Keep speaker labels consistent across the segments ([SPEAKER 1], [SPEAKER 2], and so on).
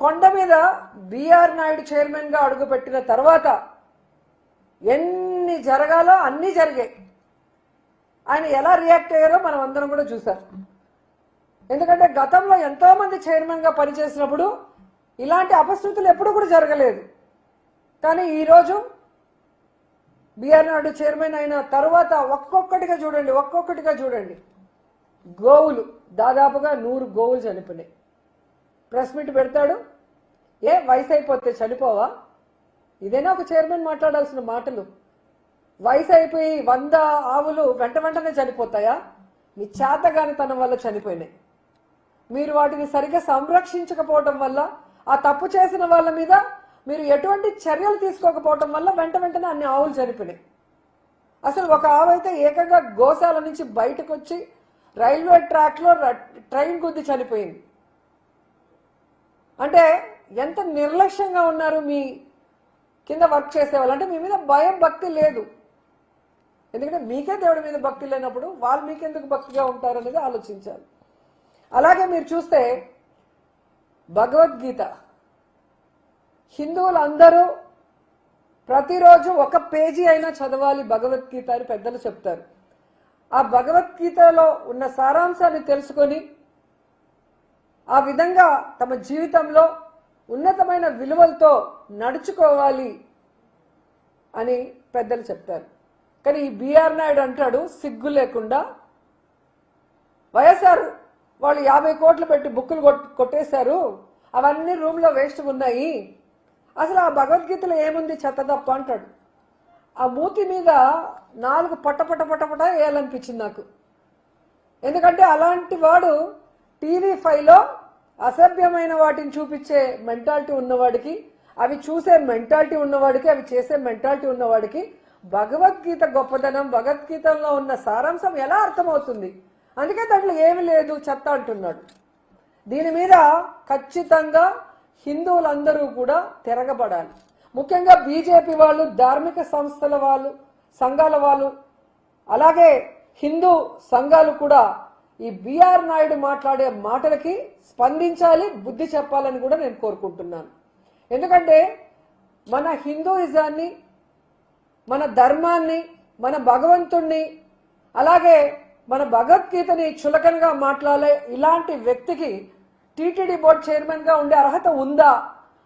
[SPEAKER 1] కొండ మీద BR Naidu chairman గా అడుగుపెట్టిన తర్వాత ఎన్ని జరగాలో అన్నీ జరిగాయి. ఆయన ఎలా రియాక్ట్ అయ్యారో మనం అందరం కూడా చూసాం. ఎందుకంటే గతంలో ఎంతో మంది చైర్మన్ గా పనిచేసినప్పుడు ఇలాంటి అపశృతులు ఎప్పుడు కూడా జరగలేదు. కానీ ఈరోజు బిఆర్ నాయుడు చైర్మన్ అయిన తర్వాత ఒక్కొక్కటిగా చూడండి గోవులు దాదాపుగా 100 గోవులు చనిపోయినాయి. ప్రెస్ మీట్ పెడతాడు, ఏ వయసు అయిపోతే చనిపోవా? ఇదేనా ఒక చైర్మన్ మాట్లాడాల్సిన మాటలు? వయసు అయిపోయి 100 ఆవులు వెంటనే చనిపోతాయా? మీ చేతగానితనం వల్ల చనిపోయినాయి. మీరు వాటిని సరిగ్గా సంరక్షించకపోవటం వల్ల, ఆ తప్పు చేసిన వాళ్ళ మీద మీరు ఎటువంటి చర్యలు తీసుకోకపోవటం వల్ల వెంటనే అన్ని ఆవులు చనిపోయినాయి. అసలు ఒక ఆవు అయితే ఏకంగా గోశాల నుంచి బయటకు వచ్చి రైల్వే ట్రాక్ లో ట్రైన్ గుద్ది చనిపోయింది. అంటే ఎంత నిర్లక్ష్యంగా ఉన్నారు మీ కింద వర్క్ చేసేవాళ్ళు. అంటే మీ మీద భయం భక్తి లేదు. ఎందుకంటే మీకే దేవుడి మీద భక్తి లేనప్పుడు వాళ్ళు మీకెందుకు భక్తిగా ఉంటారనేది ఆలోచించాలి. అలాగే మీరు చూస్తే భగవద్గీత హిందువులందరూ ప్రతిరోజు ఒక పేజీ అయినా చదవాలి భగవద్గీత అని పెద్దలు చెప్తారు. ఆ భగవద్గీతలో ఉన్న సారాంశాన్ని తెలుసుకొని ఆ విధంగా తమ జీవితంలో ఉన్నతమైన విలువలతో నడుచుకోవాలి అని పెద్దలు చెప్తారు. కానీ ఈ బిఆర్ నాయుడు అంటాడు సిగ్గు లేకుండా, వైఎస్ఆర్ వాళ్ళు 50 కోట్లు పెట్టి బుక్కులు కొట్టేశారు, అవన్నీ రూమ్లో వేస్ట్ ఉన్నాయి, అసలు ఆ భగవద్గీతలో ఏముంది చెత్తదప్ప అంటాడు. ఆ మూతి మీద 4 పట్ట వేయాలనిపించింది నాకు. ఎందుకంటే అలాంటి వాడు TV5లో అసభ్యమైన వాటిని చూపించే మెంటాలిటీ ఉన్నవాడికి, అవి చూసే మెంటాలిటీ ఉన్నవాడికి, అవి చేసే మెంటాలిటీ ఉన్నవాడికి భగవద్గీత గొప్పదనం, భగవద్గీతలో ఉన్న సారాంశం ఎలా అర్థమవుతుంది? అందుకే దాంట్లో ఏమి లేదు చెత్త అంటున్నాడు. దీని మీద ఖచ్చితంగా హిందువులందరూ కూడా తిరగబడాలి. ముఖ్యంగా బీజేపీ వాళ్ళు, ధార్మిక సంస్థల వాళ్ళు, సంఘాల వాళ్ళు, అలాగే హిందూ సంఘాలు కూడా ఈ బిఆర్ నాయుడు మాట్లాడే మాటలకి స్పందించాలి, బుద్ధి చెప్పాలని కూడా నేను కోరుకుంటున్నాను. ఎందుకంటే మన హిందూయిజాన్ని, మన ధర్మాన్ని, మన భగవంతుణ్ణి, అలాగే మన భగవద్గీతని చులకనగా మాట్లాడే ఇలాంటి వ్యక్తికి టీటీడీ బోర్డు చైర్మన్ గా ఉండే అర్హత ఉందా?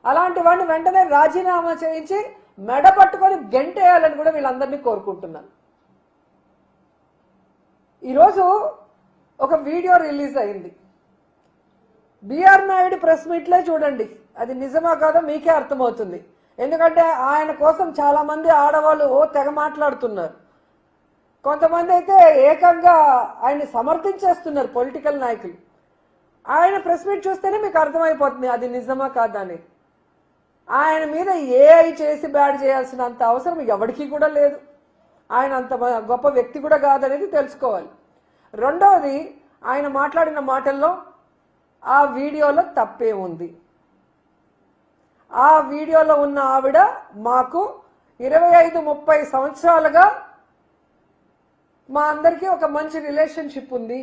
[SPEAKER 1] అలాంటి వాడిని వెంటనే రాజీనామా చేయించి మెడ పట్టుకొని గెంటేయాలని కూడా వీళ్ళందరినీ కోరుకుంటున్నాను. ఈరోజు ఒక వీడియో రిలీజ్ అయింది. బిఆర్ నాయుడు ప్రెస్ మీట్లే చూడండి, అది నిజమా కాదో మీకే అర్థమవుతుంది. ఎందుకంటే ఆయన కోసం చాలా మంది ఆడవాళ్ళు తెగ మాట్లాడుతున్నారు. కొంతమంది అయితే ఏకంగా ఆయన్ని సమర్థించేస్తున్నారు పొలిటికల్ నాయకులు. ఆయన ప్రెస్ మీట్ చూస్తేనే మీకు అర్థమైపోతుంది అది నిజమా కాదా అని. ఆయన మీద ఏఐ చేసి బ్యాడ్ చేయాల్సినంత అవసరం ఎవరికి కూడా లేదు. ఆయన అంత గొప్ప వ్యక్తి కూడా కాదనేది తెలుసుకోవాలి. రెండవది, ఆయన మాట్లాడిన మాటల్లో ఆ వీడియోలో తప్పే ఉంది. ఆ వీడియోలో ఉన్న ఆవిడ మాకు 25-30 సంవత్సరాలుగా మా అందరికీ ఒక మంచి రిలేషన్షిప్ ఉంది,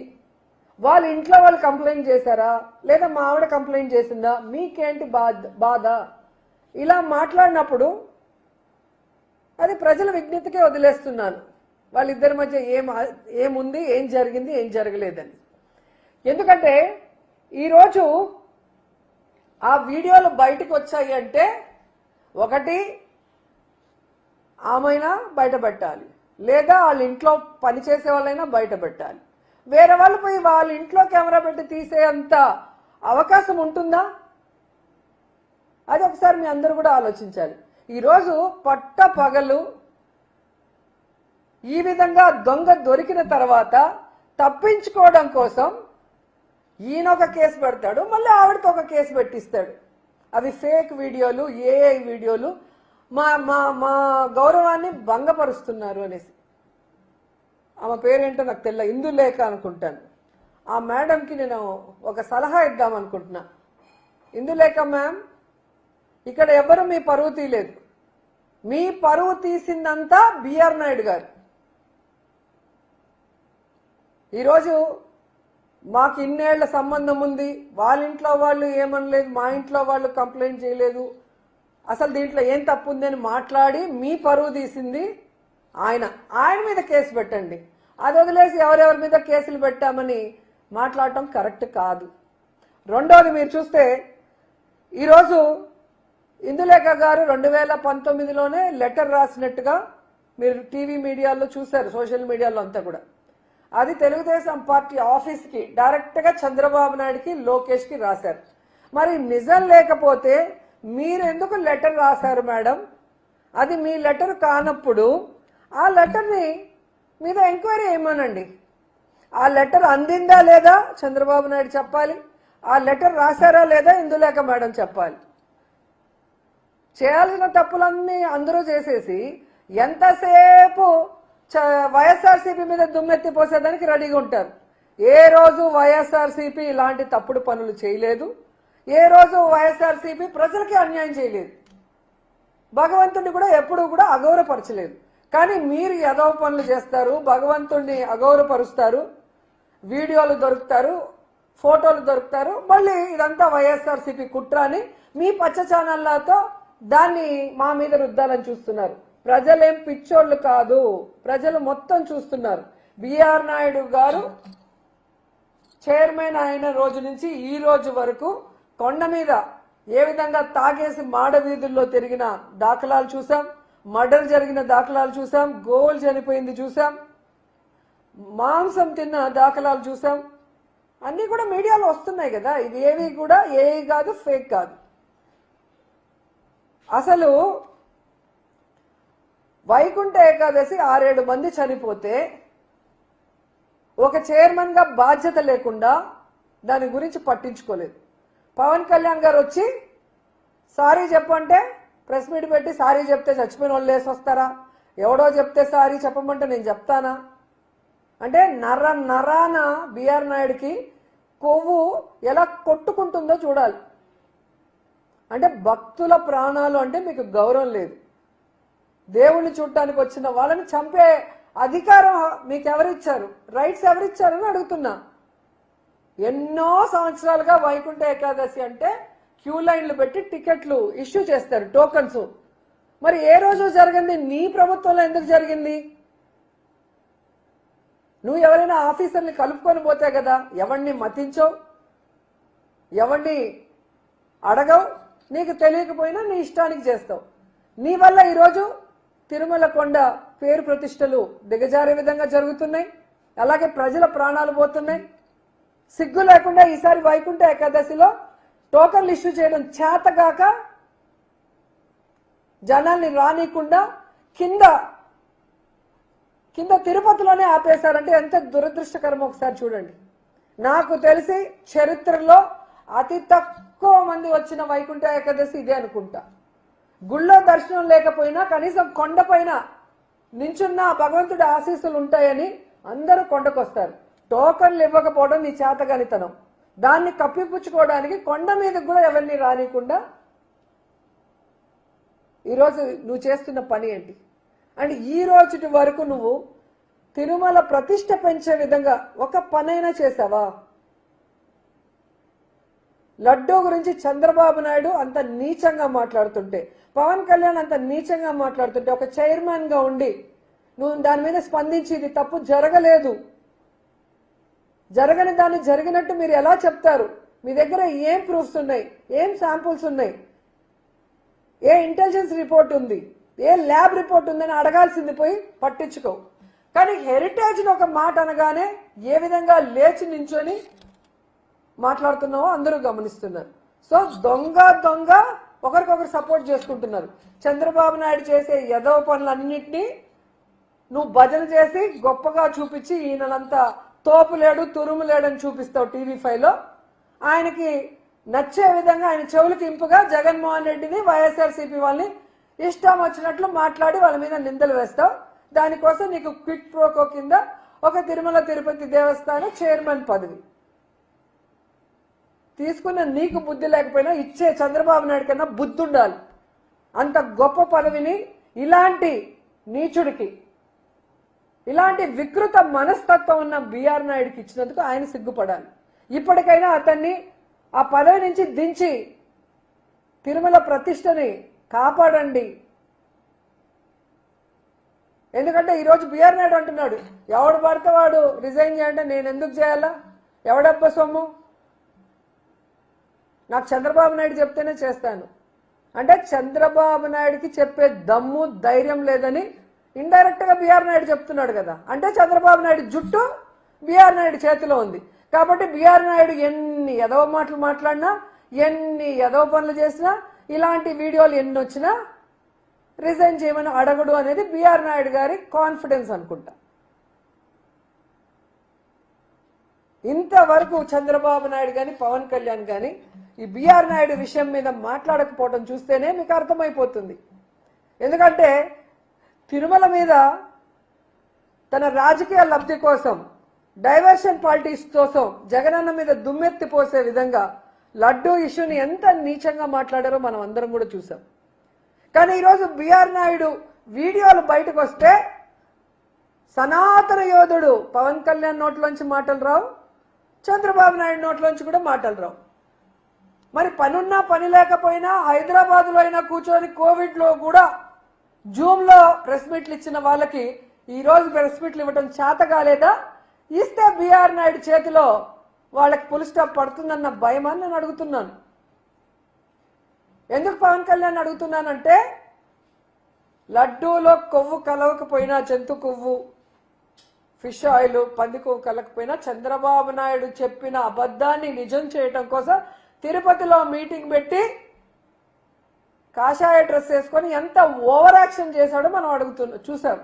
[SPEAKER 1] వాళ్ళ ఇంట్లో వాళ్ళు కంప్లైంట్ చేశారా లేదా మా ఆవిడ కంప్లైంట్ చేసిందా, మీకేంటి బాధ? ఇలా మాట్లాడినప్పుడు అది ప్రజల విజ్ఞతకే వదిలేస్తున్నాను. వాళ్ళిద్దరి మధ్య ఏముంది, ఏం జరిగింది, ఏం జరగలేదని. ఎందుకంటే ఈరోజు ఆ వీడియోలు బయటకు వచ్చాయి అంటే ఒకటి ఆమెనా బయటపెట్టాలి, లేదా వాళ్ళ ఇంట్లో పనిచేసే వాళ్ళైనా బయటపెట్టాలి. వేరే వాళ్ళు పోయి వాళ్ళ ఇంట్లో కెమెరా పెట్టి తీసేంత అవకాశం ఉంటుందా? అది ఒకసారి మీ అందరూ కూడా ఆలోచించాలి. ఈరోజు పట్ట పగలు ఈ విధంగా దొంగ దొరికిన తర్వాత తప్పించుకోవడం కోసం ఈయన ఒక కేసు పెడతాడు, మళ్ళీ ఆవిడతో ఒక కేసు పెట్టిస్తాడు. అవి ఫేక్ వీడియోలు, ఏఐ వీడియోలు, మా మా మా గౌరవాన్ని భంగపరుస్తున్నారు అనేసి. ఆమె పేరేంటో నాకు తెలియదు, ఇందులేఖ అనుకుంటాను. ఆ మేడంకి నేను ఒక సలహా ఇద్దాం అనుకుంటున్నా. ఇందులేఖ మ్యామ్, ఇక్కడ ఎవరు మీ పరువు తీయలేదు, మీ పరువు తీసిందంతా బిఆర్ నాయుడు గారు. ఈరోజు మాకు ఇన్నేళ్ల సంబంధం ఉంది, వాళ్ళ ఇంట్లో వాళ్ళు ఏమనలేదు, మా ఇంట్లో వాళ్ళు కంప్లైంట్ చేయలేదు, అసలు దీంట్లో ఏం తప్పు ఉందని మాట్లాడి మీ పరువు తీసింది ఆయన మీద కేసు పెట్టండి. అది వదిలేసి ఎవరెవరి మీద కేసులు పెట్టామని మాట్లాడటం కరెక్ట్ కాదు. రెండోది మీరు చూస్తే ఈరోజు ఇందులేఖ గారు 2019లోనే లెటర్ రాసినట్టుగా మీరు టీవీ మీడియాలో చూశారు, సోషల్ మీడియాలో అంతా కూడా. అది తెలుగుదేశం పార్టీ ఆఫీస్కి డైరెక్ట్గా చంద్రబాబు నాయుడుకి లోకేష్కి రాశారు. మరి నిజం లేకపోతే మీరు ఎందుకు లెటర్ రాశారు మేడం? అది మీ లెటర్ కానప్పుడు ఆ లెటర్ని మీద ఎంక్వైరీ ఏమోనండి. ఆ లెటర్ అందిందా లేదా చంద్రబాబు నాయుడు చెప్పాలి, ఆ లెటర్ రాశారా లేదా ఇందులేఖ మేడం చెప్పాలి. చేయాల్సిన తప్పులన్నీ అందరూ చేసేసి ఎంతసేపు వైఎస్ఆర్సీపీ మీద దుమ్మెత్తి పోసేదానికి రెడీగా ఉంటారు. ఏ రోజు వైఎస్ఆర్సీపీ ఇలాంటి తప్పుడు పనులు చేయలేదు, ఏ రోజు వైఎస్ఆర్సీపీ ప్రజలకి అన్యాయం చేయలేదు, భగవంతుడిని కూడా ఎప్పుడూ కూడా అగౌరవపరచలేదు. కానీ మీరు ఎదవ పనులు చేస్తారు, భగవంతుడిని అగౌరవపరుస్తారు, వీడియోలు దొరుకుతారు, ఫోటోలు దొరుకుతారు, మళ్ళీ ఇదంతా వైఎస్ఆర్సీపీ కుట్ర అని మీ పచ్చ ఛానళ్లతో దాన్ని మా మీద రుద్దాలని చూస్తున్నారు. ప్రజలేం పిచ్చోళ్ళు కాదు, ప్రజలు మొత్తం చూస్తున్నారు. బిఆర్ నాయుడు గారు చైర్మన్ అయిన రోజు నుంచి ఈ రోజు వరకు కొండ మీద ఏ విధంగా తాగేసి మాడ వీధుల్లో తిరిగిన దాఖలాలు చూసాం, మర్డర్ జరిగిన దాఖలాలు చూసాం, గోవులు చనిపోయింది చూసాం, మాంసం తిన్న దాఖలాలు చూసాం. అన్నీ కూడా మీడియాలో వస్తున్నాయి కదా. ఇది ఏవి కూడా కాదు, ఫేక్ కాదు. అసలు వైకుంఠ ఏకాదశి 6-7 మంది చనిపోతే ఒక చైర్మన్ గా బాధ్యత లేకుండా దాని గురించి పట్టించుకోలేదు. పవన్ కళ్యాణ్ గారు వచ్చి సారీ చెప్పంటే ప్రెస్ మీట్ పెట్టి సారీ చెప్తే చచ్చిపోయిన వాళ్ళు లేసి వస్తారా? ఎవడో చెప్తే సారీ చెప్పమంటే నేను చెప్తానా? అంటే నరాన బిఆర్ నాయుడికి కొవ్వు ఎలా కొట్టుకుంటుందో చూడాలి. అంటే భక్తుల ప్రాణాలు అంటే మీకు గౌరవం లేదు. దేవుణ్ణి చూడటానికి వచ్చిన వాళ్ళని చంపే అధికారం మీకు ఎవరిచ్చారు? రైట్స్ ఎవరిచ్చారని అడుగుతున్నా. ఎన్నో సంవత్సరాలుగా వైకుంఠ ఏకాదశి అంటే క్యూ లైన్లు పెట్టి టికెట్లు ఇష్యూ చేస్తారు, టోకన్స్. మరి ఏ రోజు జరిగింది? నీ ప్రభుత్వంలో ఎందుకు జరిగింది? నువ్వు ఎవరైనా ఆఫీసర్ని కలుపుకొని పోతే కదా. ఎవరిని మతించవు, ఎవరిని అడగవు, నీకు తెలియకపోయినా నీ ఇష్టానికి చేస్తావు. నీ వల్ల ఈరోజు తిరుమల కొండ పేరు ప్రతిష్టలు దిగజారే విధంగా జరుగుతున్నాయి, అలాగే ప్రజల ప్రాణాలు పోతున్నాయి. సిగ్గు లేకుండా ఈసారి వైకుంఠ ఏకాదశిలో టోకన్లు ఇష్యూ చేయడం చేతగాక జనాల్ని రానికుండా కింద తిరుపతిలోనే ఆపేశారంటే ఎంత దురదృష్టకరం ఒకసారి చూడండి. నాకు తెలిసి చరిత్రలో అతి తక్కువ మంది వచ్చిన వైకుంఠ ఏకాదశి ఇదే అనుకుంటా. గుళ్ళో దర్శనం లేకపోయినా కనీసం కొండపైన నించున్న భగవంతుడి ఆశీస్సులు ఉంటాయని అందరూ కొండకొస్తారు. టోకన్లు ఇవ్వకపోవడం నీ చేతగానితనం. దాన్ని కప్పిపుచ్చుకోవడానికి కొండ మీదకి కూడా ఎవరిని రానికుండా ఈరోజు నువ్వు చేస్తున్న పని ఏంటి? అండ్ ఈ రోజుటి వరకు నువ్వు తిరుమల ప్రతిష్ట పెంచే విధంగా ఒక పనైనా చేసావా? లడ్డూ గురించి చంద్రబాబు నాయుడు అంత నీచంగా మాట్లాడుతుంటే, పవన్ కళ్యాణ్ అంత నీచంగా మాట్లాడుతుంటే, ఒక చైర్మన్ గా ఉండి నువ్వు దాని మీద స్పందించి ఇది తప్పు జరగలేదు, జరగని దాన్ని జరిగినట్టు మీరు ఎలా చెప్తారు? మీ దగ్గర ఏం ప్రూఫ్స్ ఉన్నాయి? ఏం శాంపుల్స్ ఉన్నాయి? ఏ ఇంటెలిజెన్స్ రిపోర్ట్ ఉంది? ఏ ల్యాబ్ రిపోర్ట్ ఉందని అడగాల్సింది పోయి పట్టించుకో. కానీ హెరిటేజ్ ఒక మాట అనగానే ఏ విధంగా లేచి నించొని మాట్లాడుతున్నావో అందరూ గమనిస్తున్నారు. సో దొంగ ఒకరికొకరు సపోర్ట్ చేసుకుంటున్నారు. చంద్రబాబు నాయుడు చేసే యదవ పనులన్నింటినీ నువ్వు భజన చేసి గొప్పగా చూపించి ఈయనంతా తోపులేడు తురుములేడని చూపిస్తావు టీవీ5లో. ఆయనకి నచ్చే విధంగా ఆయన చెవులకి ఇంపుగా జగన్మోహన్ రెడ్డిని వైఎస్ఆర్సీపీ వాళ్ళని ఇష్టం వచ్చినట్లు మాట్లాడి వాళ్ళ మీద నిందలు వేస్తావు. దానికోసం నీకు క్విట్ ప్రోకో కింద ఒక తిరుమల తిరుపతి దేవస్థానం చైర్మన్ పదవి తీసుకున్న నీకు బుద్ధి లేకపోయినా ఇచ్చే చంద్రబాబు నాయుడు కన్నా బుద్ధి ఉండాలి. అంత గొప్ప పదవిని ఇలాంటి నీచుడికి, ఇలాంటి వికృత మనస్తత్వం ఉన్న బిఆర్ నాయుడికి ఇచ్చినందుకు ఆయన సిగ్గుపడాలి. ఇప్పటికైనా అతన్ని ఆ పదవి నుంచి దించి తిరుమల ప్రతిష్టని కాపాడండి. ఎందుకంటే ఈరోజు బిఆర్ నాయుడు అంటున్నాడు, ఎవడు పడితే వాడు రిజైన్ చేయంటే నేను ఎందుకు చేయాలా, ఎవడబ్బ సొమ్ము, నాకు చంద్రబాబు నాయుడు చెప్తేనే చేస్తాను అంటే చంద్రబాబు నాయుడికి చెప్పే దమ్ము ధైర్యం లేదని ఇండైరెక్ట్ గా బిఆర్ నాయుడు చెప్తున్నాడు కదా. అంటే చంద్రబాబు నాయుడు జుట్టు బిఆర్ నాయుడు చేతిలో ఉంది కాబట్టి బిఆర్ నాయుడు ఎన్ని ఎదవ మాటలు మాట్లాడినా, ఎన్ని ఎదవ పనులు చేసినా, ఇలాంటి వీడియోలు ఎన్ని వచ్చినా రిజైన్ చేయమని అడగడు అనేది బిఆర్ నాయుడు గారి కాన్ఫిడెన్స్ అనుకుంటా. ఇంతవరకు చంద్రబాబు నాయుడు కానీ పవన్ కళ్యాణ్ కానీ ఈ బిఆర్ నాయుడు విషయం మీద మాట్లాడకపోవడం చూస్తేనే మీకు అర్థమైపోతుంది. ఎందుకంటే తిరుమల మీద తన రాజకీయ లబ్ధి కోసం, డైవర్షన్ పాలిటిక్స్ కోసం జగనన్న మీద దుమ్మెత్తి పోసే విధంగా లడ్డూ ఇష్యూని ఎంత నీచంగా మాట్లాడారో మనం అందరం కూడా చూసాం. కానీ ఈరోజు బిఆర్ నాయుడు వీడియోలు బయటకు వస్తే సనాతన యోధుడు పవన్ కళ్యాణ్ నోట్లోంచి మాటలు రావు, చంద్రబాబు నాయుడు నోట్లోంచి కూడా మాటలు రావు. మరి పనున్నా పని లేకపోయినా హైదరాబాద్లో అయినా కూర్చొని కోవిడ్లో కూడా జూమ్లో ప్రెస్ మీట్లు ఇచ్చిన వాళ్ళకి ఈరోజు ప్రెస్ మీట్లు ఇవ్వడం చేత కాలేదా? ఇస్తే బిఆర్ నాయుడు చేతిలో వాళ్ళకి పుల్ స్టాప్ పడుతుందన్న భయమని నేను అడుగుతున్నాను. ఎందుకు పవన్ కళ్యాణ్ అడుగుతున్నానంటే లడ్డూలో కొవ్వు కలవకపోయినా, జంతు కొవ్వు, ఫిష్ ఆయిల్, పంది కొవ్వు కలకపోయినా చంద్రబాబు నాయుడు చెప్పిన అబద్ధాన్ని నిజం చేయటం కోసం తిరుపతిలో మీటింగ్ పెట్టి కాషాయ డ్రెస్ వేసుకొని ఎంత ఓవర్ యాక్షన్ చేశాడో మనం చూసాం.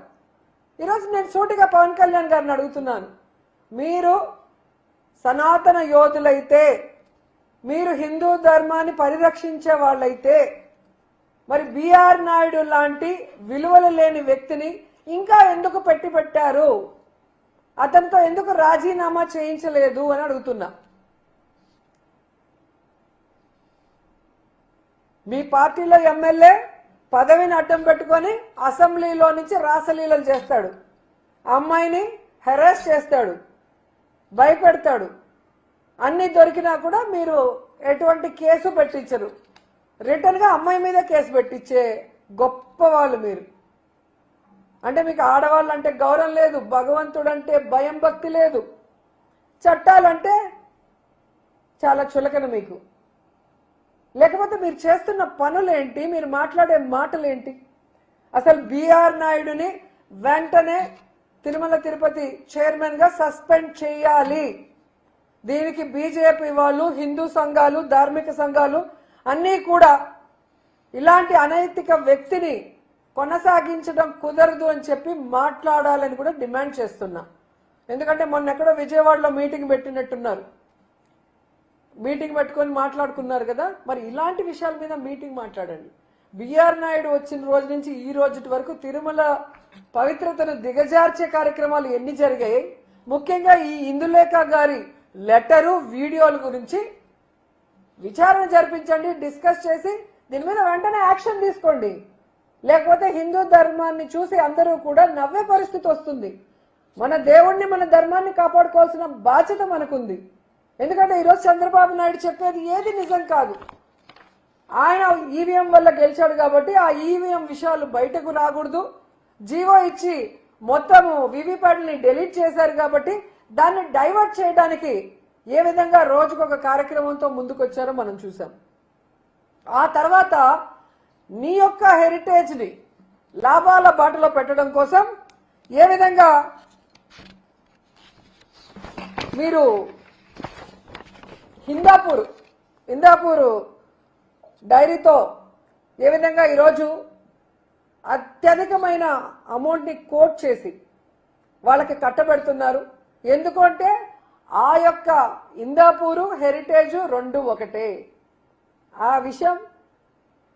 [SPEAKER 1] ఈరోజు నేను సూటిగా పవన్ కళ్యాణ్ గారిని అడుగుతున్నాను, మీరు సనాతన యోధులైతే, మీరు హిందూ ధర్మాన్ని పరిరక్షించే వాళ్ళైతే మరి బిఆర్ నాయుడు లాంటి విలువలు లేని వ్యక్తిని ఇంకా ఎందుకు పెట్టారు, అతనితో ఎందుకు రాజీనామా చేయించలేదు అని అడుగుతున్నా. మీ పార్టీలో ఎమ్మెల్యే పదవిని అడ్డం పెట్టుకొని అసెంబ్లీలో నుంచి రాసలీలలు చేస్తాడు, అమ్మాయిని హెరాస్ చేస్తాడు, భయపెడతాడు. అన్ని దొరికినా కూడా మీరు ఎటువంటి కేసు పెట్టించరు, రిటర్న్ గా అమ్మాయి మీద కేసు పెట్టించే గొప్ప వాళ్ళు మీరు. అంటే మీకు ఆడవాళ్ళు అంటే గౌరవం లేదు, భగవంతుడు అంటే భయం భక్తి లేదు, చట్టాలంటే చాలా చులకన మీకు. లేకపోతే మీరు చేస్తున్న పనులేంటి, మీరు మాట్లాడే మాటలేంటి? అసలు బిఆర్ నాయుడుని వెంటనే తిరుమల తిరుపతి చైర్మన్ గా సస్పెండ్ చేయాలి. దీనికి బీజేపీ వాళ్ళు, హిందూ సంఘాలు, ధార్మిక సంఘాలు అన్నీ కూడా ఇలాంటి అనైతిక వ్యక్తిని కొనసాగించడం కుదరదు అని చెప్పి మాట్లాడాలని కూడా డిమాండ్ చేస్తున్నా. ఎందుకంటే మొన్న ఎక్కడో విజయవాడలో మీటింగ్ పెట్టినట్టున్నారు, మీటింగ్ పెట్టుకొని మాట్లాడుకున్నారు కదా. మరి ఇలాంటి విషయాల మీద మీటింగ్ మాట్లాడండి. బిఆర్ నాయుడు వచ్చిన రోజు నుంచి ఈ రోజు వరకు తిరుమల పవిత్రతను దిగజార్చే కార్యక్రమాలు ఎన్ని జరిగాయి? ముఖ్యంగా ఈ ఇందులేఖ గారి లెటరు, వీడియోల గురించి విచారణ జరిపించండి, డిస్కస్ చేసి దీని మీద వెంటనే యాక్షన్ తీసుకోండి. లేకపోతే హిందూ ధర్మాన్ని చూసి అందరూ కూడా నవ్వే పరిస్థితి వస్తుంది. మన దేవుణ్ణి, మన ధర్మాన్ని కాపాడుకోవాల్సిన బాధ్యత మనకుంది. ఎందుకంటే ఈరోజు చంద్రబాబు నాయుడు చెప్పేది ఏది నిజం కాదు. ఆయన ఈవీఎం వల్ల గెలిచాడు కాబట్టి ఆ ఈవీఎం విషయాలు బయటకు రాకూడదు, జీవో ఇచ్చి మొత్తము వివిప్యాట్ని డిలీట్ చేశారు కాబట్టి దాన్ని డైవర్ట్ చేయడానికి ఏ విధంగా రోజుకొక కార్యక్రమంతో ముందుకొచ్చారో మనం చూసాం. ఆ తర్వాత నీ యొక్క హెరిటేజ్ ని లాభాల బాటలో పెట్టడం కోసం ఏ విధంగా మీరు హిందాపూర్ డైరీతో ఏ విధంగా ఈరోజు అత్యధికమైన అమౌంట్ ని కోట్ చేసి వాళ్ళకి కట్టబెడుతున్నారు. ఎందుకు అంటే ఆ యొక్క ఇందాపూరు, హెరిటేజ్ రెండు ఒకటే. ఆ విషయం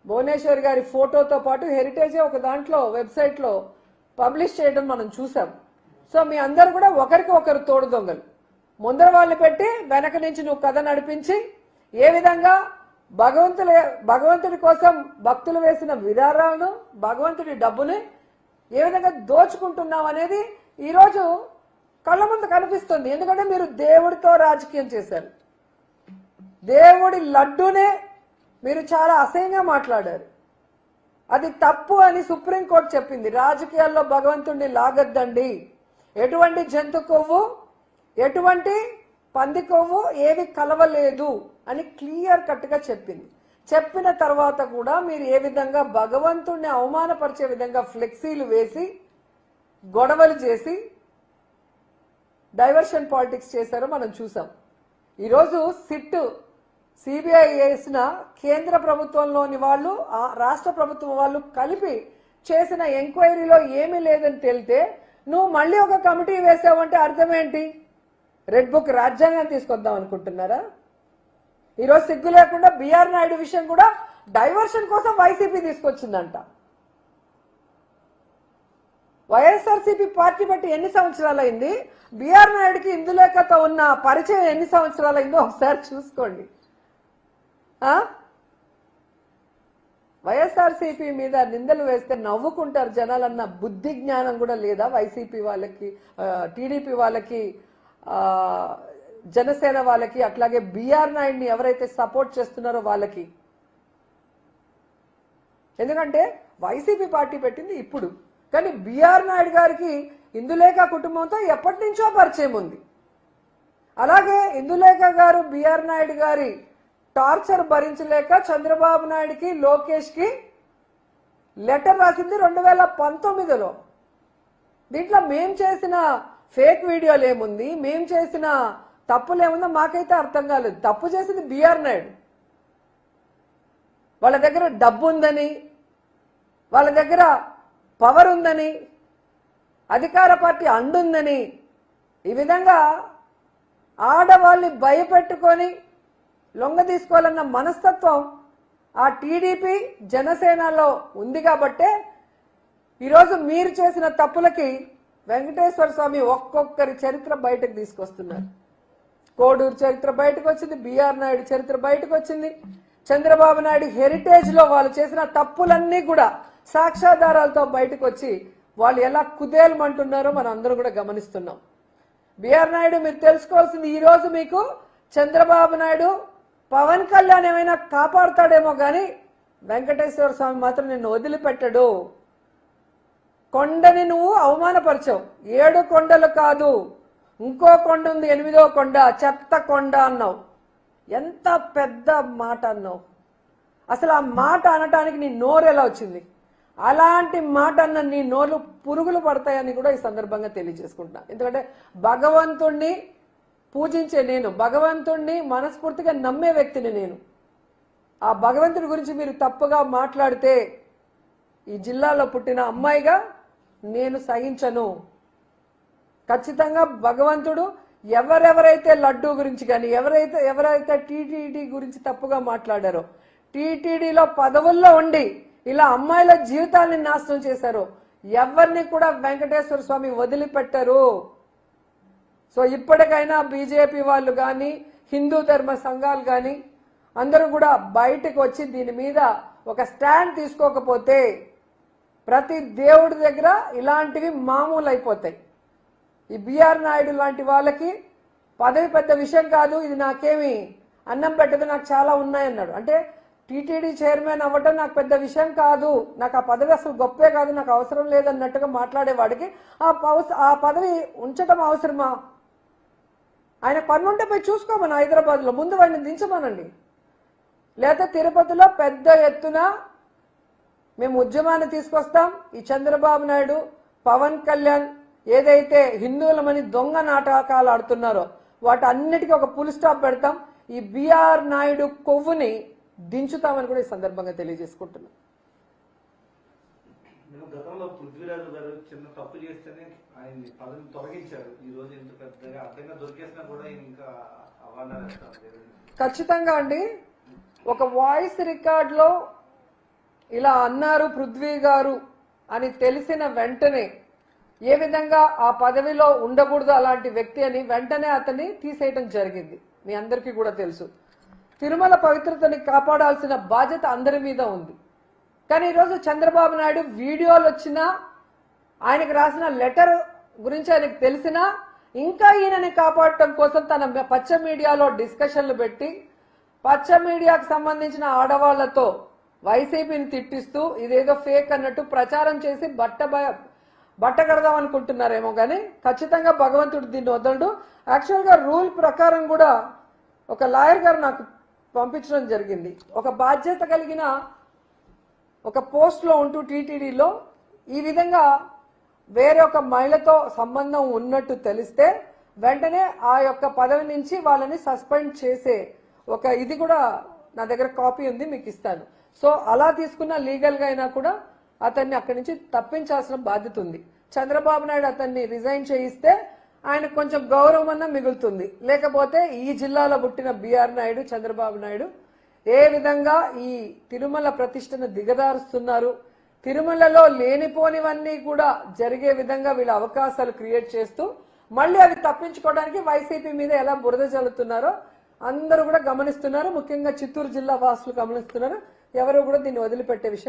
[SPEAKER 1] భువనేశ్వర్ గారి ఫోటోతో పాటు హెరిటేజ్ ఒక దాంట్లో వెబ్సైట్ లో పబ్లిష్ చేయడం మనం చూసాం. సో మీ అందరూ కూడా ఒకరికి ఒకరు తోడు దొంగలు. ముందర వాళ్ళని పెట్టి వెనక నుంచి నువ్వు కథ నడిపించి ఏ విధంగా భగవంతుడి కోసం భక్తులు వేసిన విధానాలను, భగవంతుడి డబ్బుని ఏ విధంగా దోచుకుంటున్నాం అనేది ఈరోజు కళ్ళ ముందు కనిపిస్తుంది. ఎందుకంటే మీరు దేవుడితో రాజకీయం చేశారు. దేవుడి లడ్డూనే మీరు చాలా అసహ్యంగా మాట్లాడారు. అది తప్పు అని సుప్రీంకోర్టు చెప్పింది. రాజకీయాల్లో భగవంతుడిని లాగద్దండి, ఎటువంటి జంతు కొవ్వు ఎటువంటి పంది కొవ్వు ఏవి కలవలేదు అని క్లియర్ కట్గా చెప్పింది. చెప్పిన తర్వాత కూడా మీరు ఏ విధంగా భగవంతుడిని అవమానపరిచే విధంగా ఫ్లెక్సీలు వేసి గొడవలు చేసి డైవర్షన్ పాలిటిక్స్ చేశారో మనం చూసాం. ఈరోజు సిబిఐ వేసిన కేంద్ర ప్రభుత్వంలోని వాళ్ళు రాష్ట్ర ప్రభుత్వం వాళ్ళు కలిపి చేసిన ఎంక్వైరీలో ఏమీ లేదని తేలితే నువ్వు మళ్ళీ ఒక కమిటీ వేసావంటే అర్థం ఏంటి? రెడ్ బుక్ రాజ్యాంగం తీసుకొద్దాం అనుకుంటున్నారా? ఈరోజు సిగ్గు లేకుండా బిఆర్ నాయుడు విషయం కూడా డైవర్షన్ కోసం వైసీపీ తీసుకొచ్చిందంట. వైఎస్ఆర్సీపీ పార్టీ బట్టి ఎన్ని సంవత్సరాలైంది? బిఆర్ నాయుడుకి ఇందులేకతో ఉన్న పరిచయం ఎన్ని సంవత్సరాలైందో ఒకసారి చూసుకోండి. వైఎస్ఆర్సీపీ మీద నిందలు వేస్తే నవ్వుకుంటారు జనాలన్న బుద్ధి జ్ఞానం కూడా లేదా వైసీపీ వాళ్ళకి, టీడీపీ వాళ్ళకి, జనసేన వాళ్ళకి, అట్లాగే బిఆర్ నాయుడిని ఎవరైతే సపోర్ట్ చేస్తున్నారో వాళ్ళకి? ఎందుకంటే వైసీపీ పార్టీ పెట్టింది ఇప్పుడు, కానీ బిఆర్ నాయుడు గారికి ఇందులేఖ కుటుంబంతో ఎప్పటి నుంచో పరిచయం ఉంది. అలాగే ఇందులేఖ గారు బిఆర్ నాయుడు గారి టార్చర్ భరించలేక చంద్రబాబు నాయుడికి, లోకేష్ కి లెటర్ రాసింది 2019లో. దీంట్లో మేం చేసిన ఫేక్ వీడియోలు ఏముంది, మేం చేసిన తప్పులు ఏముందో మాకైతే అర్థం కాలేదు. తప్పు చేసింది బిఆర్ నాయుడు. వాళ్ళ దగ్గర డబ్బు ఉందని, వాళ్ళ దగ్గర పవర్ ఉందని, అధికార పార్టీ అండుందని ఈ విధంగా ఆడవాళ్ళని భయపెట్టుకొని లొంగ తీసుకోవాలన్న మనస్తత్వం ఆ టీడీపీ జనసేనలో ఉంది. కాబట్టే ఈరోజు మీరు చేసిన తప్పులకి వెంకటేశ్వర స్వామి ఒక్కొక్కరి చరిత్ర బయటకు తీసుకొస్తున్నారు. కోడూరు చరిత్ర బయటకు వచ్చింది, బిఆర్ నాయుడు చరిత్ర బయటకు వచ్చింది, చంద్రబాబు నాయుడు హెరిటేజ్ లో వాళ్ళు చేసిన తప్పులన్నీ కూడా సాక్ష్యాధారాలతో బయటకు వచ్చి వాళ్ళు ఎలా కుదేలమంటున్నారో మనం అందరూ కూడా గమనిస్తున్నాం. బిఆర్ నాయుడు మీరు తెలుసుకోవాల్సింది, ఈ రోజు మీకు చంద్రబాబు నాయుడు, పవన్ కళ్యాణ్ ఏమైనా కాపాడుతాడేమో కానీ వెంకటేశ్వర స్వామి మాత్రం నిన్ను వదిలిపెట్టడు. కొండని నువ్వు అవమానపరిచావు. 7 కొండలు కాదు, ఇంకో కొండ ఉంది, 8వ కొండ, చెత్త కొండ అన్నావు. ఎంత పెద్ద మాట అన్నావు. అసలు ఆ మాట అనటానికి నీ నోరు ఎలా వచ్చింది? అలాంటి మాట అన్న నీ నోరు పురుగులు పడతాయని కూడా ఈ సందర్భంగా తెలియజేసుకుంటున్నా. ఎందుకంటే భగవంతుణ్ణి పూజించే నేను, భగవంతుణ్ణి మనస్ఫూర్తిగా నమ్మే వ్యక్తిని నేను. ఆ భగవంతుడి గురించి మీరు తప్పుగా మాట్లాడితే ఈ జిల్లాలో పుట్టిన అమ్మాయిగా నేను సహించను. ఖచ్చితంగా భగవంతుడు ఎవరెవరైతే లడ్డూ గురించి కానీ ఎవరైతే టీటీడీ గురించి తప్పుగా మాట్లాడారో, టీటీడీలో పదవుల్లో ఉండి ఇలా అమ్మాయిల జీవితాన్ని నాశనం చేశారో ఎవరిని కూడా వెంకటేశ్వర స్వామి వదిలిపెట్టరు. సో ఇప్పటికైనా బీజేపీ వాళ్ళు కానీ, హిందూ ధర్మ సంఘాలు కానీ అందరూ కూడా బయటకు వచ్చి దీని మీద ఒక స్టాండ్ తీసుకోకపోతే ప్రతి దేవుడి దగ్గర ఇలాంటివి మామూలు అయిపోతాయి. ఈ బిఆర్ నాయుడు లాంటి వాళ్ళకి పదవి పెద్ద విషయం కాదు, ఇది నాకేమి అన్నం పెట్టదు, నాకు చాలా ఉన్నాయన్నాడు. అంటే టీటీడీ చైర్మన్ అవ్వటం నాకు పెద్ద విషయం కాదు, నాకు ఆ పదవి అసలు గొప్పే కాదు, నాకు అవసరం లేదన్నట్టుగా మాట్లాడేవాడికి ఆ పదవి ఉంచటం అవసరమా? ఆయన పన్నుంటే పోయి చూసుకోమని హైదరాబాద్లో ముందు వాడిని దించమనండి. లేదా తిరుపతిలో పెద్ద ఎత్తున మేము ఉద్యమాన్ని తీసుకొస్తాం. ఈ చంద్రబాబు నాయుడు, పవన్ కళ్యాణ్ ఏదైతే హిందువులమని దొంగ నాటకాలు ఆడుతున్నారో వాటన్నిటికీ ఒక ఫుల్ స్టాప్ పెడతాం. ఈ బిఆర్ నాయుడు కొవ్వుని దించుతామని కూడా ఈ సందర్భంగా తెలియజేసుకుంటున్నాం.
[SPEAKER 2] గతంలో పృథ్వీరాజు గారు చిన్న తప్పు చేస్తేనే ఆయన పదవిని తొలగించారు. ఈ రోజు ఇంత పెద్దగా అర్థంగా దొరికేసినా కూడా ఇంకా అవార్డు.
[SPEAKER 1] ఖచ్చితంగా అండి, ఒక వాయిస్ రికార్డ్ లో ఇలా అన్నారు పృథ్వీ గారు అని తెలిసిన వెంటనే ఏ విధంగా ఆ పదవిలో ఉండకూడదు అలాంటి వ్యక్తి అని వెంటనే అతన్ని తీసేయటం జరిగింది. మీ అందరికీ కూడా తెలుసు. తిరుమల పవిత్రతని కాపాడాల్సిన బాధ్యత అందరి మీద ఉంది. కానీ ఈరోజు చంద్రబాబు నాయుడు వీడియోలు వచ్చినా, ఆయనకు రాసిన లెటర్ గురించి ఆయనకు తెలిసినా ఇంకా ఈయనని కాపాడటం కోసం తన పచ్చ మీడియాలో డిస్కషన్లు పెట్టి పచ్చ మీడియాకు సంబంధించిన ఆడవాళ్లతో వైసీపీని తిట్టిస్తూ ఇదేదో ఫేక్ అన్నట్టు ప్రచారం చేసి బట్ట కడదాం అనుకుంటున్నారేమో కానీ ఖచ్చితంగా భగవంతుడు దీన్ని వదలడు. యాక్చువల్ గా రూల్ ప్రకారం కూడా ఒక లాయర్ గారు నాకు పంపించడం జరిగింది. ఒక బాధ్యత కలిగిన ఒక పోస్ట్ లో ఉంటూ టీటీడీలో ఈ విధంగా వేరే ఒక మహిళతో సంబంధం ఉన్నట్టు తెలిస్తే వెంటనే ఆ యొక్క పదవి నుంచి వాళ్ళని సస్పెండ్ చేసే ఒక ఇది కూడా నా దగ్గర కాపీ ఉంది, మీకు ఇస్తాను. సో అలా తీసుకున్న లీగల్ గా అయినా కూడా అతన్ని అక్కడి నుంచి తప్పించాల్సిన బాధ్యత ఉంది. చంద్రబాబు నాయుడు అతన్ని రిజైన్ చేయిస్తే ఆయనకు కొంచెం గౌరవం అన్నా మిగులుతుంది. లేకపోతే ఈ జిల్లాలో పుట్టిన బిఆర్ నాయుడు, చంద్రబాబు నాయుడు ఏ విధంగా ఈ తిరుమల ప్రతిష్టను దిగదారుస్తున్నారు, తిరుమలలో లేనిపోనివన్నీ కూడా జరిగే విధంగా వీళ్ళ అవకాశాలు క్రియేట్ చేస్తూ మళ్ళీ అవి తప్పించుకోవడానికి వైసీపీ మీద ఎలా బురద చల్లుతున్నారో అందరూ కూడా గమనిస్తున్నారు. ముఖ్యంగా చిత్తూరు జిల్లా వాసులు గమనిస్తున్నారు. ఎవరు కూడా దీన్ని వదిలిపెట్టే విషయం